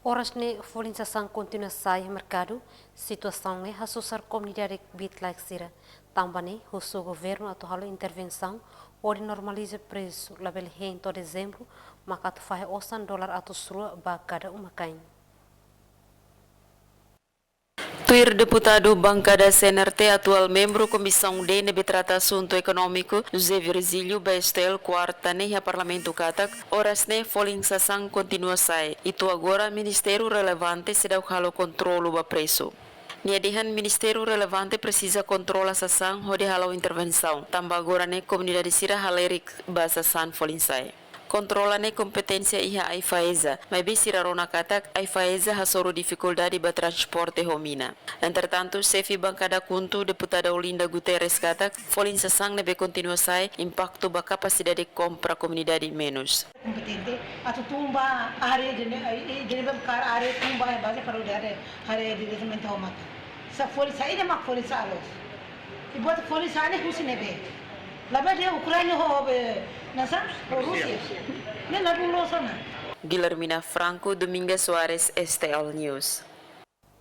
Horas de valorização continua sai mercado, situação é associar comunidade bitlexira. Também o governo atual intervenção onde normaliza preço label em todo dezembro, macato faz $8 ato sua ba cada uma cain. Tuir deputado bancada CNRT atual membro Comissão de Nebetrata Assunto Econômico José Virgílio Bestel quarta a Parlamento Katak horas ne foling sasang continua sai. Itu agora Ministério relevante se dá o controlo do preço. Niadihan Ministério relevante precisa controla sasang hode halau intervenção. Tamba agora ne comunidade sira halerik ba sasang foling sai. Controlane competência iha a IFAESA, mas bem sirarona katak a IFAESA hasoro dificuldade ba transporte homina. Entretanto, chefe bancada kuntu deputada Olinda Guterres katak, folin sasang nebe continua sai impacto ba capacidade de compra comunidade menos. Competente, atau tumba hari jadi bekar hari tumba yang bagi perlu hari di departemen homat. Sa folin sa ini mak folin sa alos. Ibuat folin sa ini husin nebe. Lalu dia Ukraina ho nasa Rusia. Ini lalu lo sana. Guilhermina Franco, Domingues Soares, STL News.